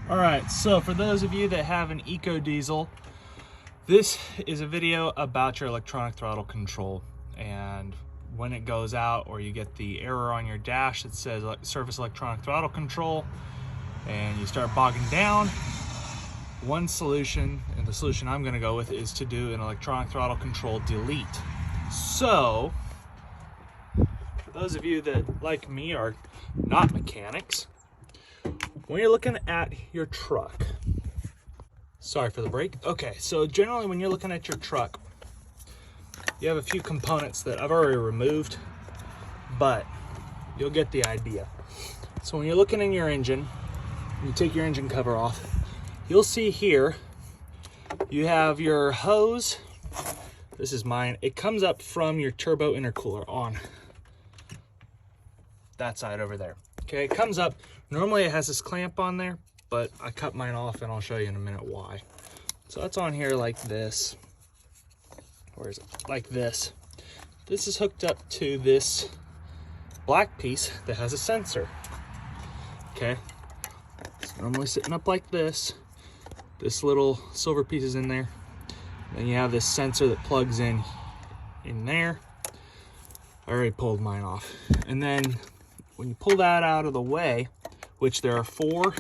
All right, so for those of you that have an EcoDiesel, this is a video about your electronic throttle control. And when it goes out or you get the error on your dash that says service electronic throttle control and you start bogging down, one solution, and the solution I'm going to go with, is to do an electronic throttle control delete. So for those of you that, like me, are not mechanics, when you're looking at your truck, sorry for the break. Okay, so generally when you're looking at your truck, you have a few components that I've already removed, but you'll get the idea. So when you're looking in your engine, you take your engine cover off, you'll see here, you have your hose. This is mine. It comes up from your turbo intercooler on that side over there. Okay, it comes up. Normally it has this clamp on there, but I cut mine off and I'll show you in a minute why. So that's on here like this. Where is it? Like this. This is hooked up to this black piece that has a sensor. Okay, it's normally sitting up like this. This little silver piece is in there. Then you have this sensor that plugs in there. I already pulled mine off. And then when you pull that out of the way, which there are 4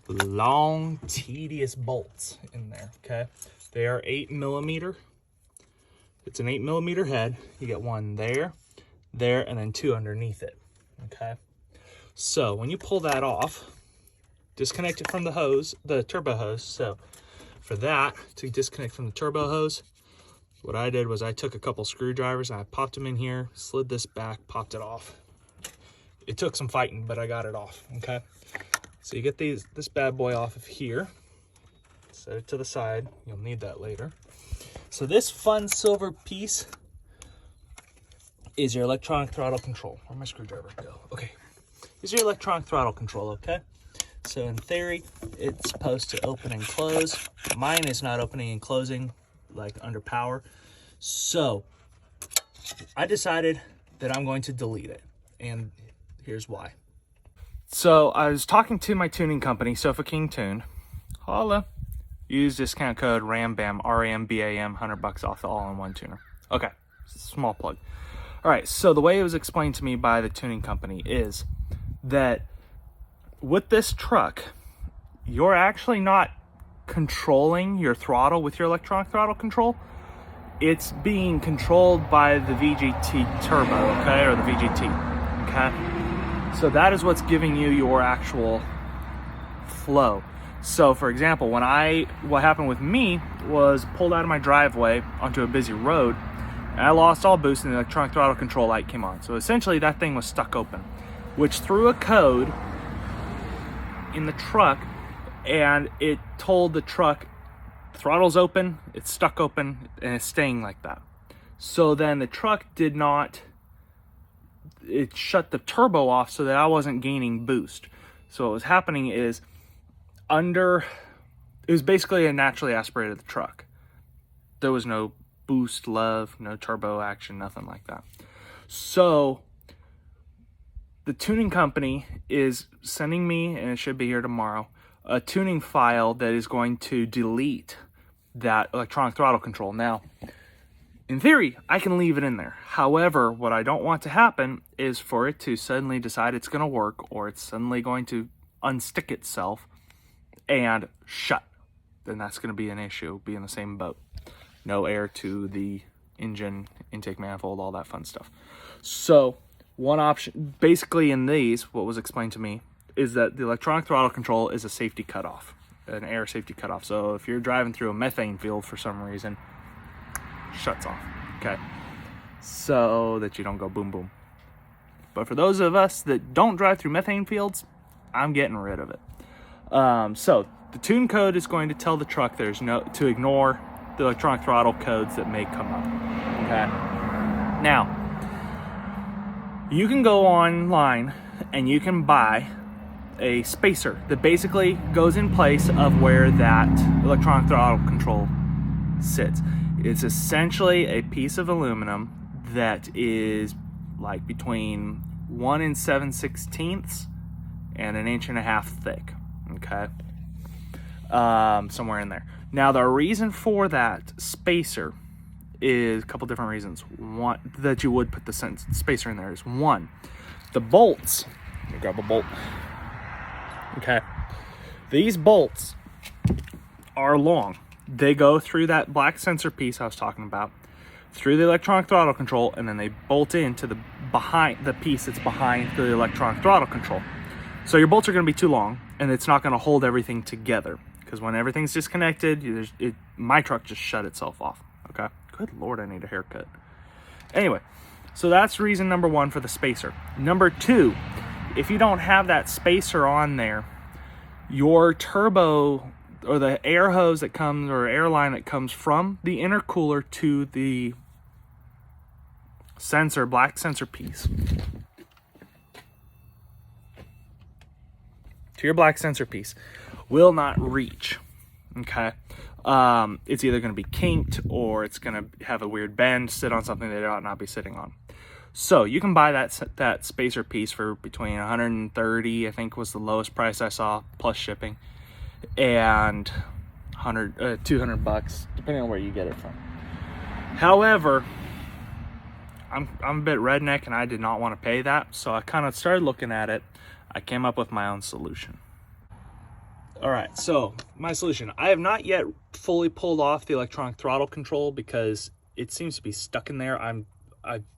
long, tedious bolts in there, okay? They are 8mm. It's an 8mm head. You get one there, and then 2 underneath it, okay? So when you pull that off, disconnect it from the hose, the turbo hose. So for that, to disconnect from the turbo hose, what I did was I took a couple screwdrivers and I popped them in here, slid this back, popped it off. It took some fighting, but I got it off, okay? So you get this bad boy off of here, set it to the side. You'll need that later. So this fun silver piece is your electronic throttle control. Where'd my screwdriver go? Okay, this is your electronic throttle control, okay? So in theory, it's supposed to open and close. Mine is not opening and closing like under power. So I decided that I'm going to delete it, and here's why. So I was talking to my tuning company, Sofa King Tune. Holla. Use discount code RAMBAM, RAMBAM, $100 off the all-in-one tuner. Okay, small plug. All right, so the way it was explained to me by the tuning company is that with this truck, you're actually not controlling your throttle with your electronic throttle control. It's being controlled by the VGT turbo, okay, or the VGT, okay? So that is what's giving you your actual flow. So for example, what happened with me was pulled out of my driveway onto a busy road, and I lost all boost and the electronic throttle control light came on. So essentially that thing was stuck open, which threw a code in the truck, and it told the truck throttle's open, it's stuck open, and it's staying like that. So then the truck it shut the turbo off so that I wasn't gaining boost. So what was happening is it was basically a naturally aspirated truck. There was no boost, love, no turbo action, nothing like that. So the tuning company is sending me, and it should be here tomorrow, a tuning file that is going to delete that electronic throttle control. Now, in theory, I can leave it in there. However, what I don't want to happen is for it to suddenly decide it's going to work, or it's suddenly going to unstick itself and shut. Then that's going to be an issue, be in the same boat. No air to the engine, intake manifold, all that fun stuff. So one option, basically in these, what was explained to me, is that the electronic throttle control is a safety cutoff, an air safety cutoff. So if you're driving through a methane field for some reason, shuts off, okay? So that you don't go boom, boom. But for those of us that don't drive through methane fields, I'm getting rid of it. So the tune code is going to tell the truck to ignore the electronic throttle codes that may come up, okay? Now, you can go online and you can buy a spacer that basically goes in place of where that electronic throttle control sits. It's essentially a piece of aluminum that is like between 1 7/16 and 1.5 inches thick, okay? somewhere in there. Now the reason for that spacer is a couple different reasons. One, that you would put the spacer in there is one, the bolts. Let me grab a bolt. Okay, these bolts are long. They go through that black sensor piece I was talking about, through the electronic throttle control, and then they bolt into the piece that's behind the electronic throttle control. So your bolts are going to be too long, and it's not going to hold everything together, because when everything's disconnected, my truck just shut itself off. Okay, good Lord, I need a haircut. Anyway, so that's reason number one for the spacer. Number two, if you don't have that spacer on there, your turbo or the air hose that comes, or air line that comes from the intercooler to the sensor, black sensor piece, to your black sensor piece, will not reach. Okay, it's either going to be kinked, or it's going to have a weird bend, sit on something that it ought not be sitting on. So you can buy that spacer piece for between $130, I think was the lowest price I saw, plus shipping, and $200, depending on where you get it from. However, I'm a bit redneck, and I did not want to pay that, so I kind of started looking at it. I came up with my own solution. All right, so my solution. I have not yet fully pulled off the electronic throttle control because it seems to be stuck in there. I'm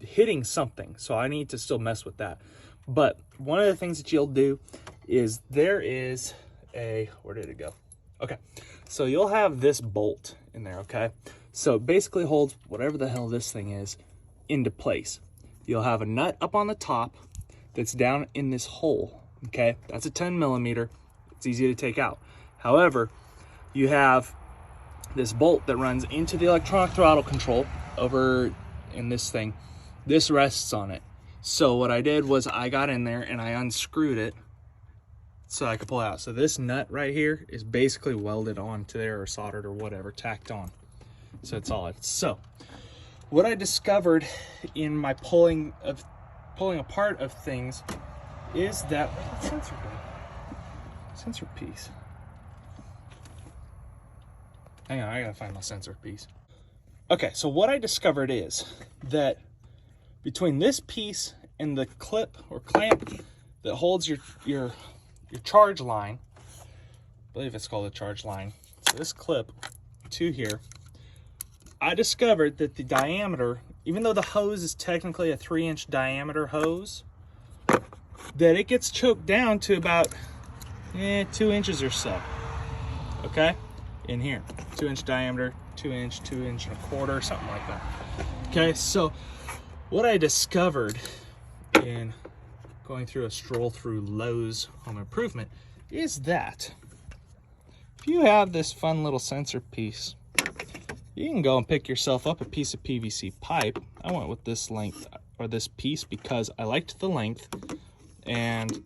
hitting something, so I need to still mess with that. But one of the things that you'll do is there is where did it go? Okay, so you'll have this bolt in there, okay? So it basically holds whatever the hell this thing is into place. You'll have a nut up on the top that's down in this hole, okay? That's a 10 millimeter. It's easy to take out. However, you have this bolt that runs into the electronic throttle control over in this thing. This rests on it. So what I did was I got in there and I unscrewed it so I could pull it out. So this nut right here is basically welded onto there, or soldered, or whatever, tacked on. So it's solid. So what I discovered in my pulling apart of things is that, where's the sensor go? Sensor piece. Hang on, I gotta find my sensor piece. Okay, so what I discovered is that between this piece and the clip or clamp that holds your charge line, I believe it's called a charge line, so this clip to here, I discovered that the diameter, even though the hose is technically a 3-inch diameter hose, that it gets choked down to about 2 inches or so. Okay, in here, 2-inch diameter, 2-inch, 2-inch and a quarter, something like that. Okay, so what I discovered in going through a stroll through Lowe's Home Improvement is that if you have this fun little sensor piece, you can go and pick yourself up a piece of PVC pipe. I went with this length, or this piece, because I liked the length, and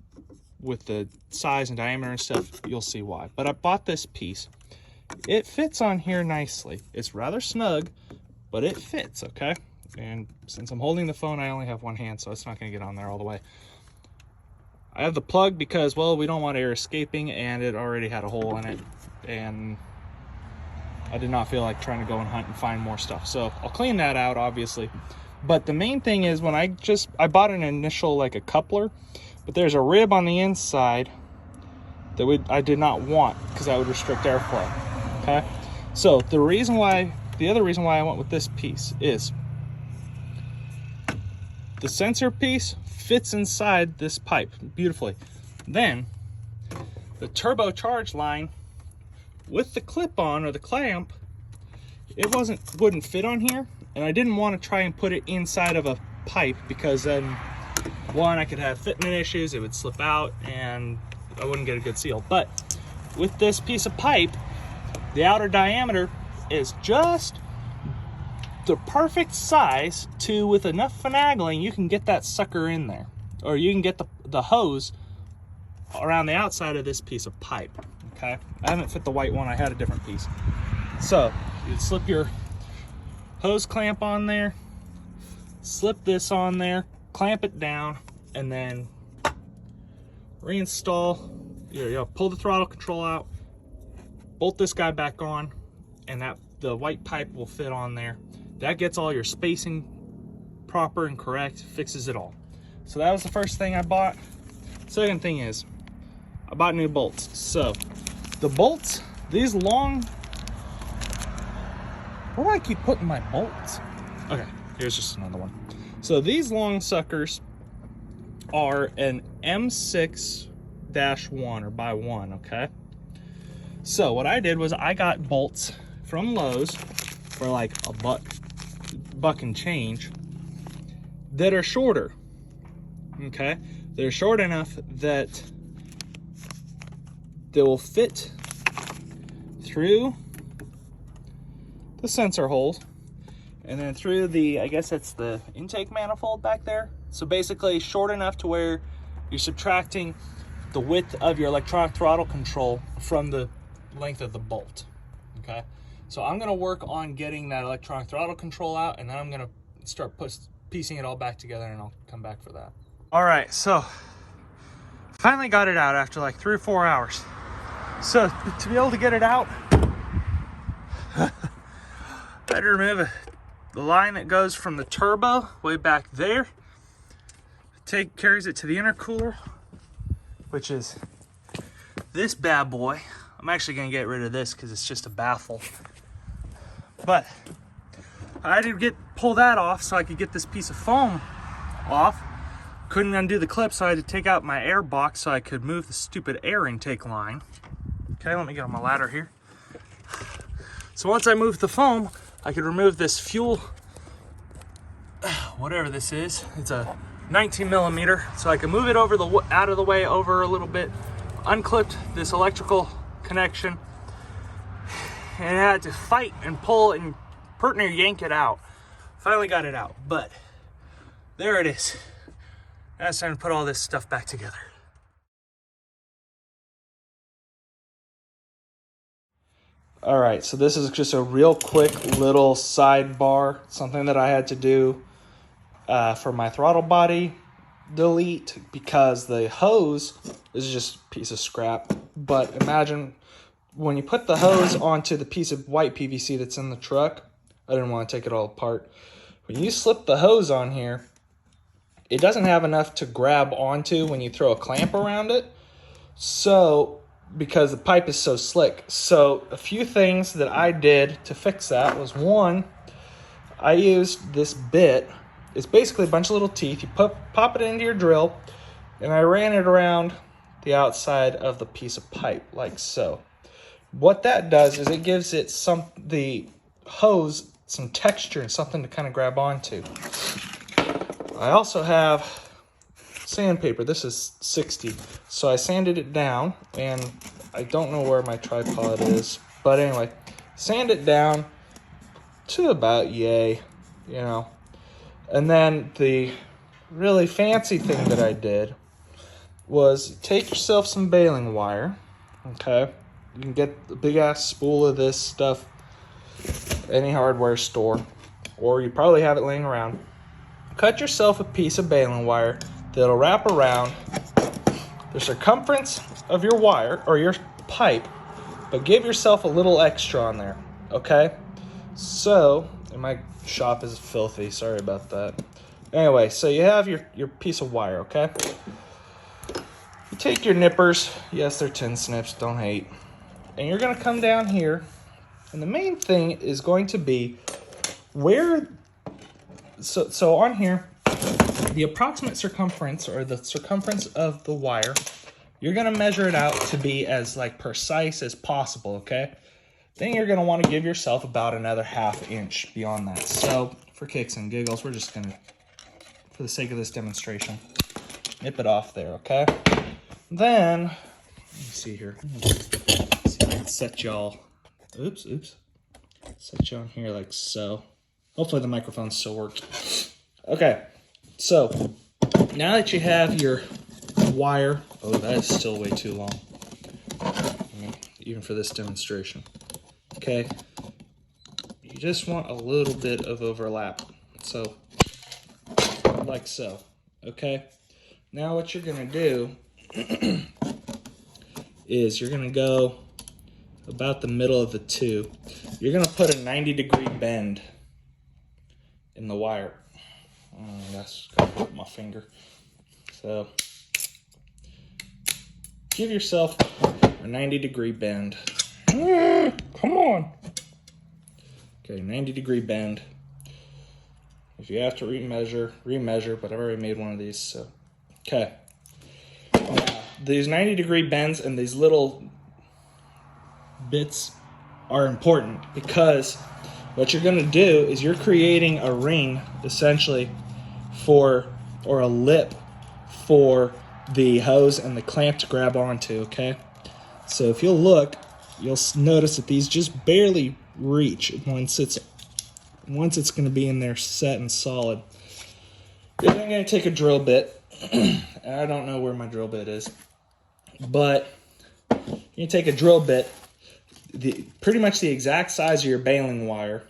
with the size and diameter and stuff, you'll see why. But I bought this piece. It fits on here nicely. It's rather snug, but it fits, okay? And since I'm holding the phone, I only have one hand, so it's not gonna get on there all the way. I have the plug because, well, we don't want air escaping, and it already had a hole in it, and I did not feel like trying to go and hunt and find more stuff. So I'll clean that out, obviously. But the main thing is, when I bought an initial, like a coupler, but there's a rib on the inside that I did not want, because that would restrict airflow, okay? So the other reason why I went with this piece is the sensor piece fits inside this pipe beautifully. Then the turbocharge line with the clip-on, or the clamp, it wouldn't fit on here, and I didn't want to try and put it inside of a pipe, because then, one, I could have fitment issues, it would slip out, and I wouldn't get a good seal. But with this piece of pipe, the outer diameter is just the perfect size to, with enough finagling, you can get that sucker in there, or you can get the hose around the outside of this piece of pipe. Okay, I haven't fit the white one, I had a different piece. So you slip your hose clamp on there, slip this on there, clamp it down, and then reinstall, pull the throttle control out, bolt this guy back on, and the white pipe will fit on there. That gets all your spacing proper and correct, fixes it all. So that was the first thing I bought. Second thing is, I bought new bolts. So the bolts, these long, where do I keep putting my bolts? Okay, here's just another one. So these long suckers are an M6-1 or by 1, okay? So what I did was I got bolts from Lowe's for like a buck and change that are shorter, okay? They're short enough that they will fit through the sensor holes and then through the, I guess it's the intake manifold back there. So basically short enough to where you're subtracting the width of your electronic throttle control from the length of the bolt, okay? So I'm gonna work on getting that electronic throttle control out, and then I'm gonna start piecing it all back together, and I'll come back for that. All right, so finally got it out after like 3 or 4 hours. So to be able to get it out, I had to remove the line that goes from the turbo way back there. Carries it to the intercooler, which is this bad boy. I'm actually gonna get rid of this because it's just a baffle. But I had to pull that off so I could get this piece of foam off. Couldn't undo the clip, so I had to take out my air box so I could move the stupid air intake line. Okay, let me get on my ladder here. So once I moved the foam, I could remove this fuel, whatever this is. It's a 19 millimeter, so I can move it over out of the way over a little bit, unclipped this electrical connection, and I had to fight and pull and pretty near yank it out. Finally got it out, but there it is. Now it's time to put all this stuff back together. All right, so this is just a real quick little sidebar, something that I had to do for my throttle body delete, because the hose is just a piece of scrap. But imagine when you put the hose onto the piece of white PVC that's in the truck, I didn't want to take it all apart. When you slip the hose on here, it doesn't have enough to grab onto when you throw a clamp around it. So, because the pipe is so slick. So a few things that I did to fix that was, one, I used this bit. It's basically a bunch of little teeth. You pop it into your drill, and I ran it around the outside of the piece of pipe, like so. What that does is it gives it the hose some texture and something to kind of grab onto. I also have sandpaper. This is 60, so I sanded it down, and I don't know where my tripod is, but anyway, sand it down to about yay, you know. And then the really fancy thing that I did was take yourself some baling wire, okay? You can get a big ass spool of this stuff any hardware store, or you probably have it laying around. Cut yourself a piece of baling wire that'll wrap around the circumference of your wire or your pipe, but give yourself a little extra on there, okay? So, and my shop is filthy, sorry about that. Anyway, so you have your piece of wire, okay? You take your nippers, yes, they're tin snips, don't hate, and you're gonna come down here, and the main thing is going to be where, so on here, the approximate circumference, or the circumference of the wire, you're gonna measure it out to be as like precise as possible, okay? Then you're gonna wanna give yourself about another ½ inch beyond that. So for kicks and giggles, we're just gonna, for the sake of this demonstration, nip it off there, okay? Then, let me see here. Let's see if I can set y'all, oops. Set you on here like so. Hopefully the microphone still works. Okay, so now that you have your wire, oh, that is still way too long, even for this demonstration. Okay, you just want a little bit of overlap, so like so. Okay, now what you're gonna do is you're gonna go about the middle of the two, you're gonna put a 90-degree bend in the wire. That's gonna hurt my finger. So give yourself a 90-degree bend. Come on. Okay, 90-degree bend. If you have to remeasure, but I've already made one of these, so. Okay. Now, these 90-degree bends and these little bits are important because what you're going to do is you're creating a ring, essentially, or a lip for the hose and the clamp to grab onto, okay? So if you'll look, you'll notice that these just barely reach once it's going to be in there set and solid. You're then going to take a drill bit. And I don't know where my drill bit is, but you take a drill bit, pretty much the exact size of your baling wire.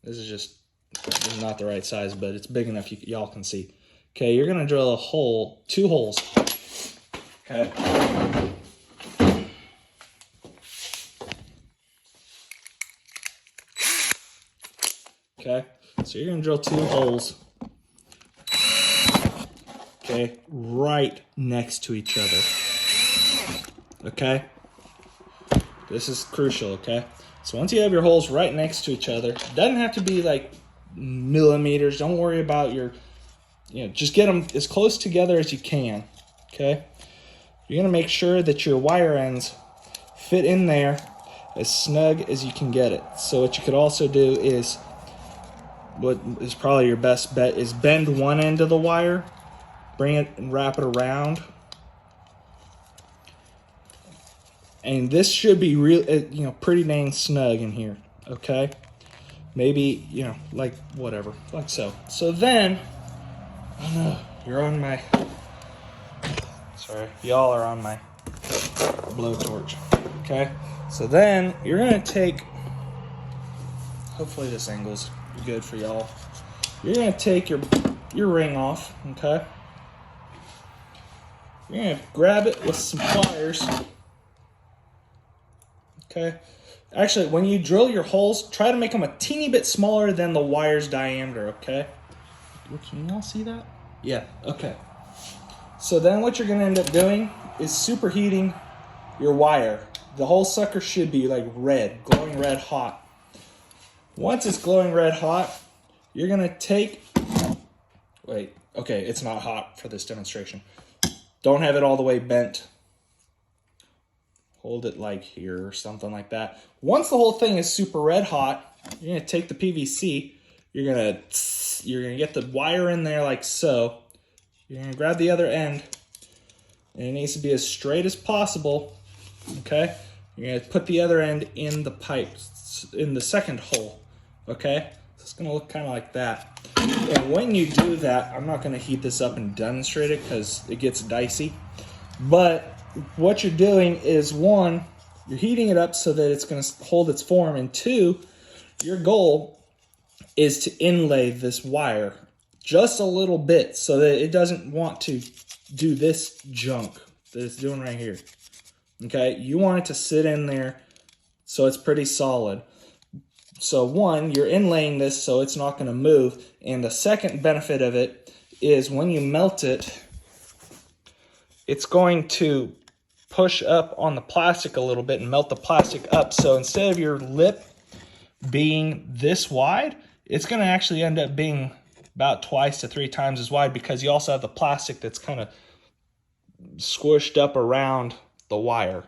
This is not the right size, but it's big enough y'all can see. Okay, you're going to drill a hole, 2 holes. Okay. Okay, so you're going to drill 2 holes. Okay, right next to each other. Okay? This is crucial, okay? So once you have your holes right next to each other, it doesn't have to be like millimeters. Don't worry about just get them as close together as you can, okay? You're going to make sure that your wire ends fit in there as snug as you can get it. So what you could also do is, what is probably your best bet, is bend one end of the wire, bring it and wrap it around. And this should be real, pretty dang snug in here, okay? Maybe, like whatever, like so. So then, oh no, you're on my, sorry, y'all are on my blowtorch, okay? So then you're gonna take, hopefully this angle's good for y'all. You're gonna take your ring off, okay? You're gonna grab it with some pliers. Okay. Actually, when you drill your holes, try to make them a teeny bit smaller than the wire's diameter, okay? Can y'all see that? Yeah, okay. So then what you're going to end up doing is superheating your wire. The whole sucker should be like red, glowing red hot. Once it's glowing red hot, you're going to take... Wait, okay, it's not hot for this demonstration. Don't have it all the way bent. Hold it like here or something like that. Once the whole thing is super red hot, you're gonna take the PVC, you're gonna get the wire in there like so. You're gonna grab the other end, and it needs to be as straight as possible. Okay? You're gonna put the other end in the pipe, in the second hole. Okay? So it's gonna look kind of like that. And when you do that, I'm not gonna heat this up and demonstrate it because it gets dicey. But what you're doing is, 1, you're heating it up so that it's going to hold its form, and 2, your goal is to inlay this wire just a little bit so that it doesn't want to do this junk that it's doing right here. Okay, you want it to sit in there so it's pretty solid. So 1, you're inlaying this so it's not going to move, and the second benefit of it is when you melt it, it's going to push up on the plastic a little bit and melt the plastic up. So instead of your lip being this wide, it's going to actually end up being about 2 to 3 times as wide because you also have the plastic that's kind of squished up around the wire.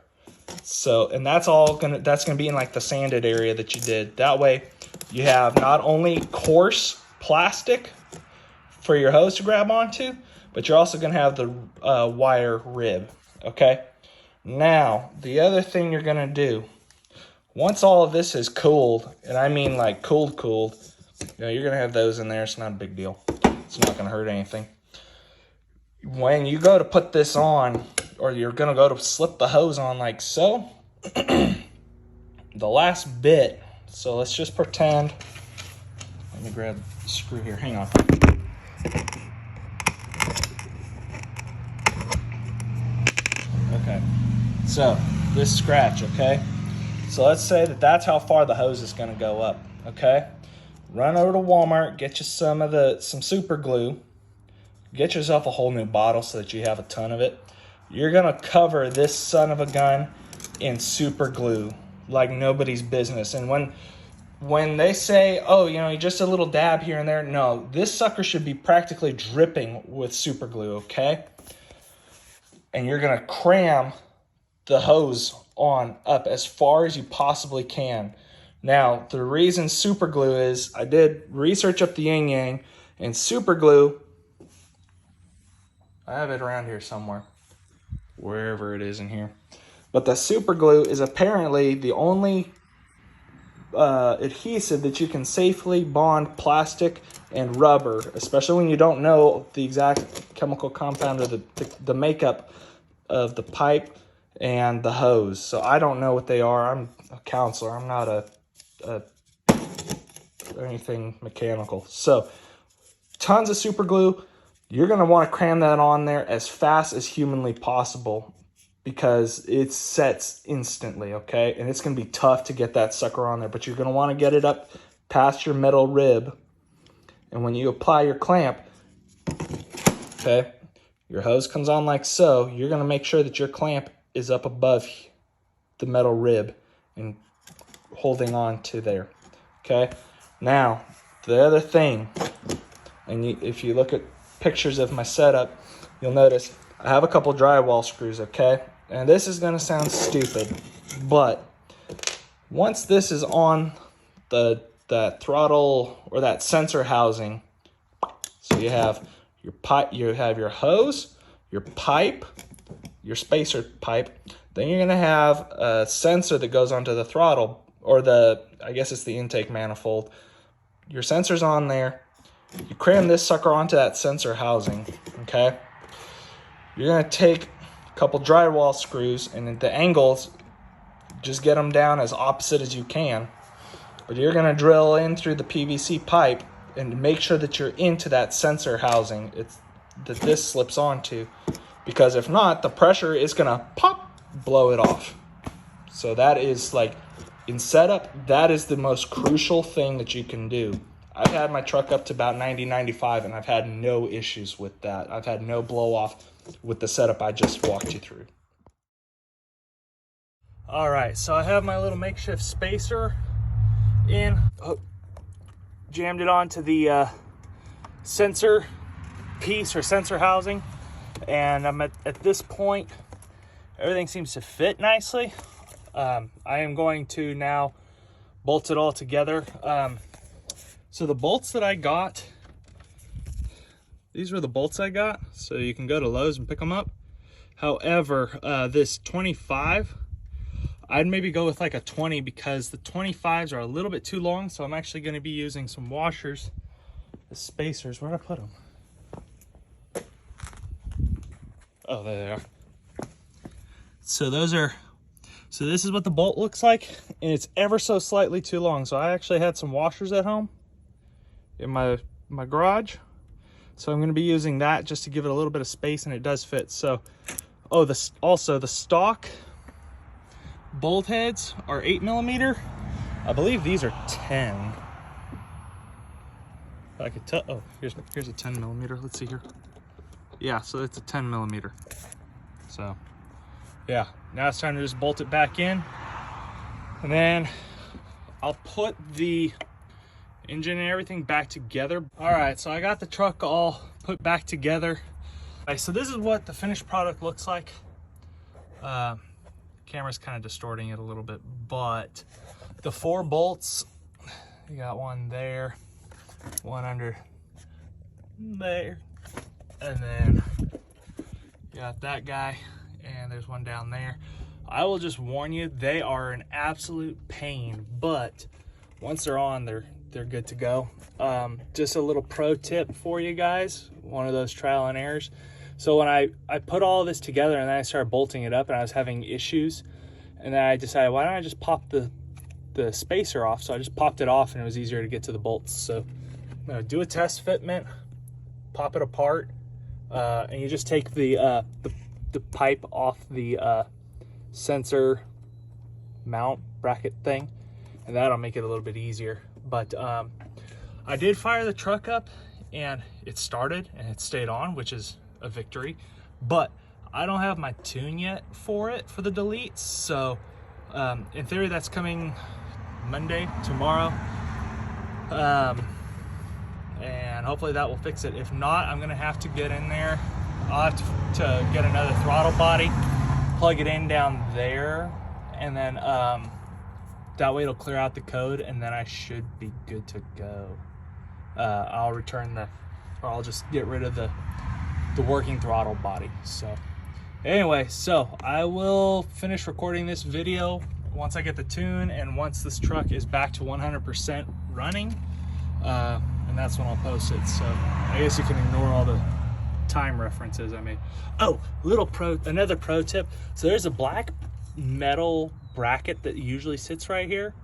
So, and that's going to be in like the sanded area that you did. That way you have not only coarse plastic for your hose to grab onto, but you're also going to have the wire rib, okay? Now, the other thing you're going to do, once all of this is cooled, and I mean like cooled, you're going to have those in there. It's not a big deal. It's not going to hurt anything. When you go to put this on, or you're going to go to slip the hose on like so, the last bit, so let's just pretend, let me grab the screw here, hang on. Okay, so this scratch, okay? So let's say that that's how far the hose is going to go up, okay? Run over to Walmart, get you some super glue. Get yourself a whole new bottle so that you have a ton of it. You're going to cover this son of a gun in super glue like nobody's business. And when they say, oh, you know, just a little dab here and there, no, this sucker should be practically dripping with super glue, okay? And you're going to cram the hose on up as far as you possibly can. Now, the reason super glue is, I did research up the yin yang, and super glue, I have it around here somewhere, wherever it is in here. But the super glue is apparently the only adhesive that you can safely bond plastic and rubber, especially when you don't know the exact chemical compound or the makeup of the pipe and the hose. So I don't know what they are. I'm a counselor. I'm not a anything mechanical. So tons of super glue. You're going to want to cram that on there as fast as humanly possible because it sets instantly, okay? And it's going to be tough to get that sucker on there, but you're going to want to get it up past your metal rib. And when you apply your clamp, okay, your hose comes on like so. You're going to make sure that your clamp is up above the metal rib and holding on to there, okay? Now, the other thing, and if you look at pictures of my setup, you'll notice I have a couple drywall screws, okay? And this is gonna sound stupid, but once this is on that throttle or that sensor housing, so you have your pipe, you have your hose, your pipe, your spacer pipe, then you're gonna have a sensor that goes onto the throttle, or I guess it's the intake manifold. Your sensor's on there. You cram this sucker onto that sensor housing, okay? You're going to take a couple drywall screws, and at the angles, just get them down as opposite as you can. But you're going to drill in through the PVC pipe and make sure that you're into that sensor housing that this slips onto. Because if not, the pressure is going to pop, blow it off. So that is like, in setup, that is the most crucial thing that you can do. I've had my truck up to about 90, 95, and I've had no issues with that. I've had no blow off with the setup I just walked you through. All right, so I have my little makeshift spacer in. Oh, jammed it onto the sensor piece or sensor housing. And I'm at this point, everything seems to fit nicely. I am going to now bolt it all together. So the bolts that I got, these were the bolts I got. So you can go to Lowe's and pick them up. However, this 25, I'd maybe go with like a 20 because the 25s are a little bit too long. So I'm actually going to be using some washers, the spacers. Where'd I put them? Oh, there they are. So this is what the bolt looks like, and it's ever so slightly too long. So I actually had some washers at home in my garage. So I'm going to be using that just to give it a little bit of space, and it does fit. So, also the stock bolt heads are 8mm. I believe these are 10. I could tell. Oh, here's a 10mm. Let's see here. Yeah, so it's a 10mm. So yeah, now it's time to just bolt it back in, and then I'll put the engine and everything back together. All right, so I got the truck all put back together. Okay, so this is what the finished product looks like. The camera's kind of distorting it a little bit, but the 4 bolts, you got one there, one under there, and then you got that guy, and there's one down there. I will just warn you, they are an absolute pain, but once they're on, they're good to go. Just a little pro tip for you guys, one of those trial and errors. So when I put all this together and then I started bolting it up and I was having issues, and then I decided, why don't I just pop the spacer off? So I just popped it off and it was easier to get to the bolts. So I'm gonna do a test fitment, pop it apart, and you just take the pipe off the sensor mount bracket thing, and that'll make it a little bit easier. But I did fire the truck up and it started and it stayed on, which is a victory. But I don't have my tune yet for it, for the delete. So in theory that's coming Monday, tomorrow. And hopefully that will fix it. If not, I'm gonna have to get in there. I'll have to get another throttle body, plug it in down there, and then that way it'll clear out the code, and then I should be good to go. I'll return or I'll just get rid of the working throttle body. So anyway, so I will finish recording this video once I get the tune and once this truck is back to 100% running, and that's when I'll post it. So I guess you can ignore all the time references I made. Oh, another pro tip. So there's a black metal bracket that usually sits right here.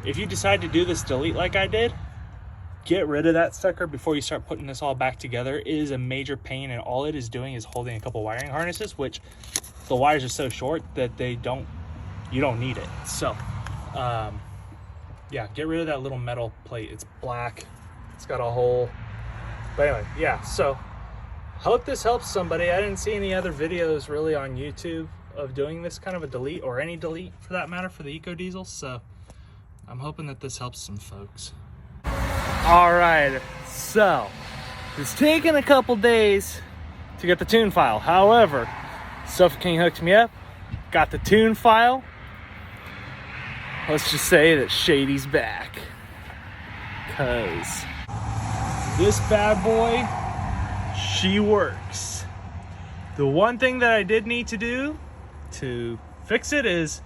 If you decide to do this delete like I did, get rid of that sucker before you start putting this all back together. It is a major pain, and all it is doing is holding a couple wiring harnesses, which the wires are so short that you don't need it. So yeah, get rid of that little metal plate. It's black, it's got a hole. But anyway, yeah, so hope this helps somebody. I didn't see any other videos really on YouTube of doing this kind of a delete, or any delete for that matter, for the EcoDiesel. So I'm hoping that this helps some folks. All right, so it's taken a couple days to get the tune file. However, Sofa King hooked me up, got the tune file. Let's just say that Shady's back, because this bad boy, she works. The one thing that I did need to do to fix it is,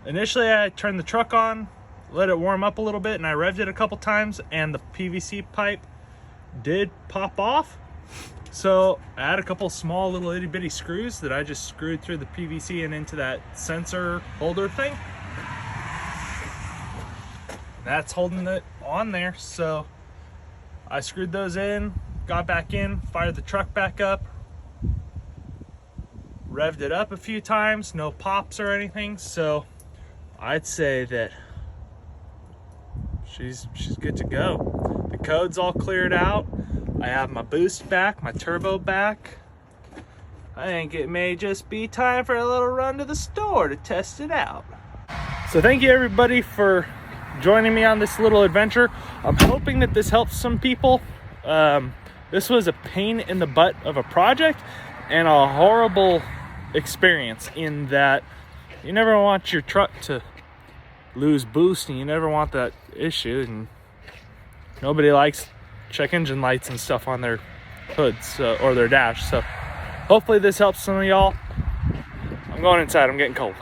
initially I turned the truck on, let it warm up a little bit, and I revved it a couple times, and the PVC pipe did pop off. So I had a couple small little itty bitty screws that I just screwed through the PVC and into that sensor holder thing. That's holding it on there. So I screwed those in, got back in, fired the truck back up, revved it up a few times, no pops or anything. So I'd say that she's good to go. The code's all cleared out. I have my boost back, my turbo back. I think it may just be time for a little run to the store to test it out. So thank you everybody for joining me on this little adventure. I'm hoping that this helps some people. This was a pain in the butt of a project and a horrible experience, in that you never want your truck to lose boost, and you never want that issue, and nobody likes check engine lights and stuff on their hoods or their dash. So hopefully this helps some of y'all. I'm going inside, I'm getting cold.